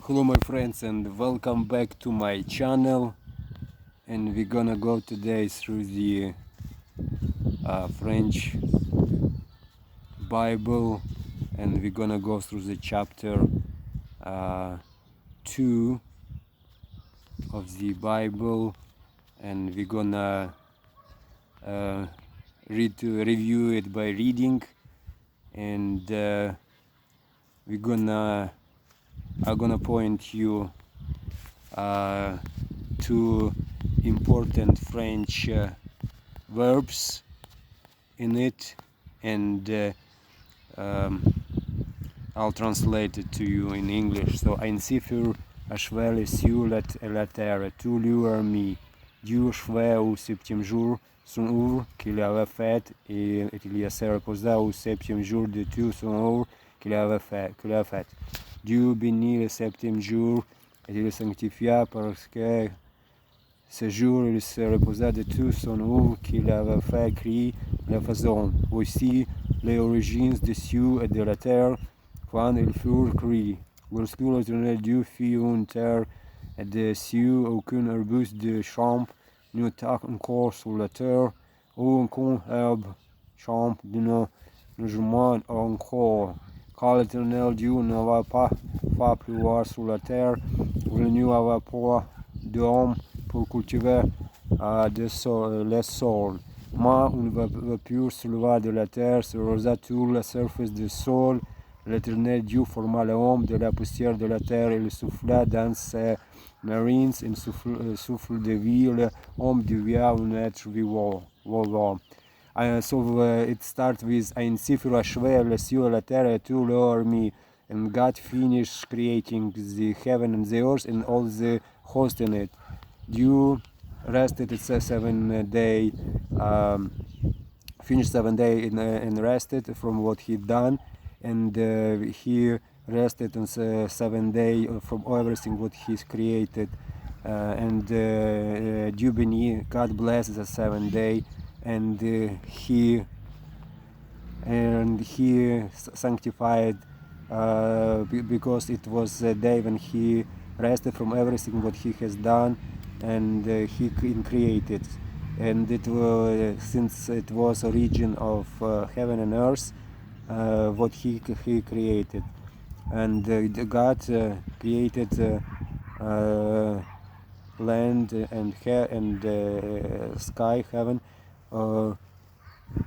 Hello my friends and welcome back to my channel, and we're gonna go today through the French Bible, and we're gonna go through the chapter 2 of the Bible, and we're gonna review it by reading, and I'm gonna point you two important French verbs in it, and I'll translate it to you in English. So, ainsi achevait sur la terre, tout l'heure mi. Dieu achevait au septième jour son œuvre qu'il avait faite, et il se reposa au septième jour de tout son œuvre qu'il avait faite. Dieu bénit le septième jour et il le sanctifia parce que ce jour il se reposa de tout son œuvre qu'il avait fait, crie la façon. Voici les origines des cieux et de la terre quand ils furent créés. Lorsque l'Éternel Dieu fit une terre et des cieux, aucun arbuste de champ n'était encore sur la terre, aucun herbe champ ne germait encore, car l'Éternel Dieu n'avait pas fait pleuvoir sur la terre, il n'y avait pas d'homme pour cultiver les sols. Mais une vapeur se leva de la terre, se rosa toute la surface du sol. L'Éternel Dieu forma l'homme de la poussière de la terre, il souffla dans ses narines un souffle de vie, l'homme devient un être vivant. So it starts with ainsi fut achevé le ciel et la terre et tout leur army, and God finished creating the heaven and the earth and all the host in it. Dieu rested at 7 day, finished 7 day and rested from what he'd done, and he rested on the 7 day from everything what he's created, and Dieu bénit, God blessed the 7 day, and he sanctified because it was a day when he rested from everything what he has done, and he created, and it since it was origin of heaven and earth, what he created, and God created land and sky, heaven,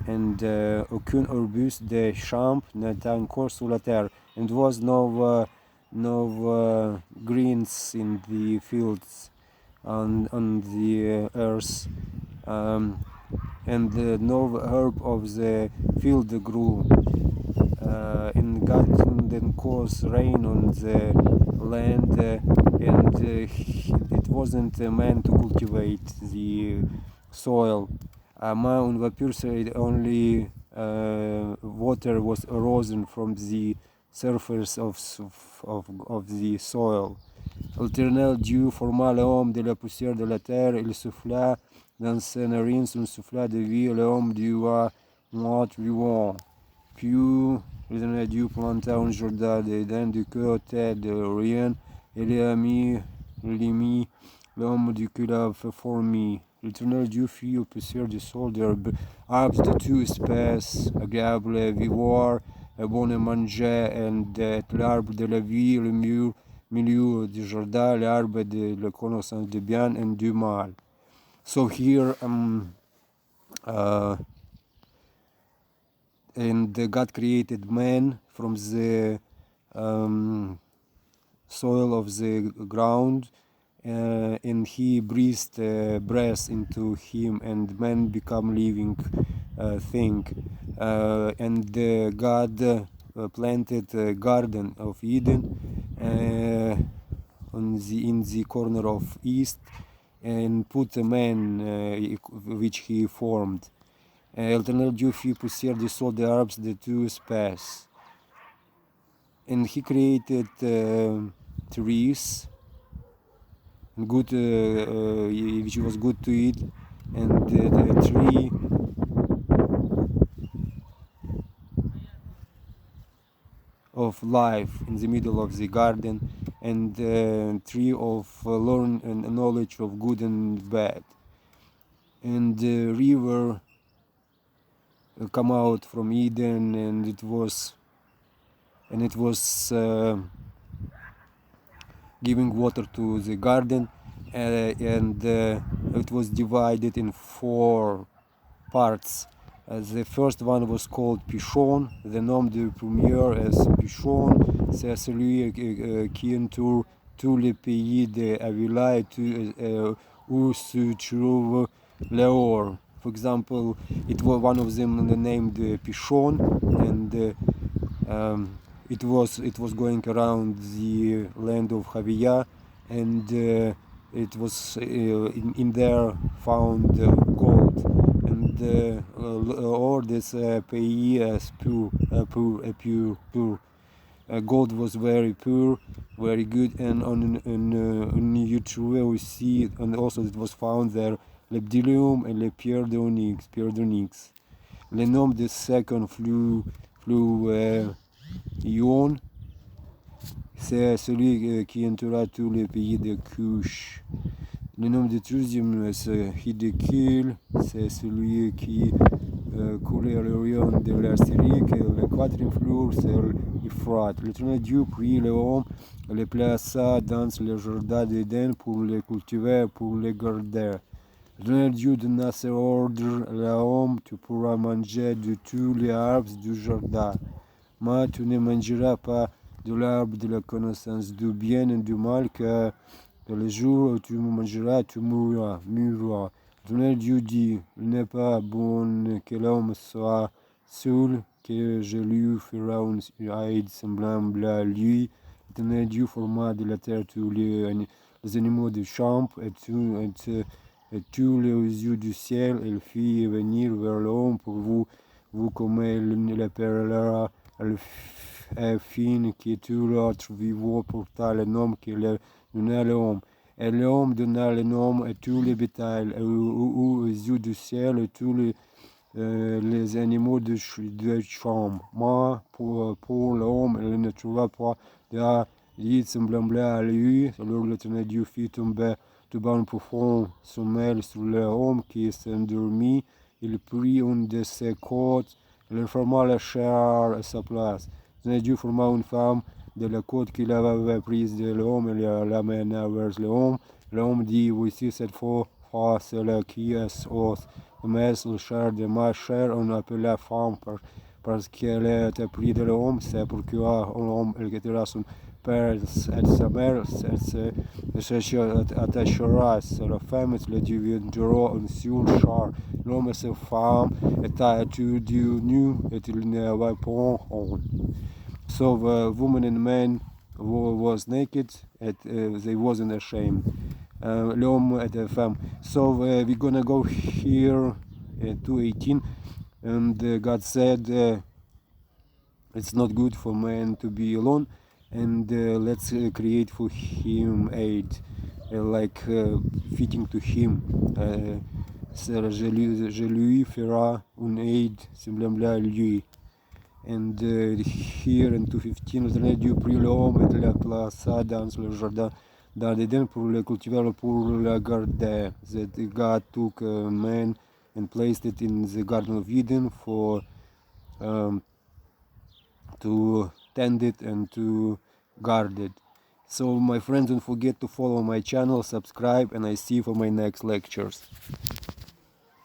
and aucun arbuste de champ n'était encore sur la terre, and was no greens in the fields on the earth, and no herb of the field grew, and God then caused rain on the land, and it wasn't man to cultivate the soil. Une vapeur, only water was arisen from the surface of the soil. L'Éternel Dieu forma l'homme de la poussière de la terre, il souffla dans ses narines un souffle de vie, l'homme devint un être vivant. Puis l'Éternel Dieu planta un jardin d'Éden du côté de l'Orient, et il a mis l'homme du qu'il a formé. L'Éternel Dieu fit au poussière du sol d'arbres de toute espèce, agréables à vivre et bon à manger, et l'arbre de la vie, le milieu du jardin, l'arbre de la connaissance du bien et du mal. So here, and God created man from the soil of the ground, and he breathed breath into him, and man become living thing, and God planted a garden of Eden in the corner of east, and put a man which he formed. L'Éternel Dieu fit poussière du sol des arbres de toute espèce, and he created trees, good, which was good to eat, and the tree of life in the middle of the garden, and tree of learn and knowledge of good and bad. And the river come out from Eden, and it was giving water to the garden, and it was divided in 4 parts. The first one was called Pichon, the nom de premier as Pichon, c'est celui qui entoure tout le pays de Avila où se trouve l'or. For example, it was one of them named Pichon, and it was going around the land of Javier, and it was in there found gold, and all this pays as pure. Gold was very pure, very good, and on YouTube we see, and also it was found there le bdellium and le pierre d'onyx. Le nom de second Ion, c'est celui qui entoura tous les pays de Cush. Le nom de troisième, c'est Hiddekel, c'est celui qui coulait à l'orient de l'Astérique. Le quatrième fleuve, c'est l'Euphrate. L'Éternel Dieu prit l'homme, le plaça dans le jardin d'Éden pour le cultiver, pour le garder. L'Éternel Dieu donna ses ordres à l'homme: tu pourras manger de tous les arbres du jardin, mais tu ne mangeras pas de l'arbre de la connaissance du bien et du mal, car le jour où tu mangeras, tu mourras. L'Éternel Dieu dit: il n'est pas bon que l'homme soit seul, que je lui ferai une aide semblable à lui. L'Éternel Dieu forma de la terre tous les animaux du champ et tous les yeux du ciel. Il fit venir vers l'homme pour vous comme il l'appellera afin que tout l'autre vivant porta le nom qu'il donna à l'homme. Et l'homme donna le nom à tous les bétails, aux yeux du ciel, et tous les animaux de chambre. Mais pour l'homme, il ne trouva pas d'aide semblable à lui. Alors l'Éternel Dieu fit tomber un profond sommeil sur l'homme qui s'endormit. Il prit une de ses côtes, il forma la chair à sa place. L'Éternel Dieu forma une femme de la côte qu'il avait prise de l'homme et l'amena vers l'homme. L'homme dit: voici cette fois, celle qui est os, mais la chair de ma chair. On appela femme parce qu'elle était prise de l'homme. C'est pourquoi l'homme quittera son père et sa mère, attachera à la femme, et le deviendra une seule chair. L'homme et sa femme étaient tous deux nus, et il n'avait pas honte. So the woman and man was naked, and they wasn't ashamed. L'homme et la femme. So we're gonna go here 2:18, and God said it's not good for man to be alone, and let's create for him aid, fitting to him. Je lui ferai une aide semblable à lui. And here in 2:15, l'Éternel Dieu prit l'homme et le plaça dans le jardin d'Éden pour le cultiver, pour le garder. That God took man and placed it in the Garden of Eden for to tend it and to guard it. So my friends, don't forget to follow my channel, subscribe, and I see you for my next lectures.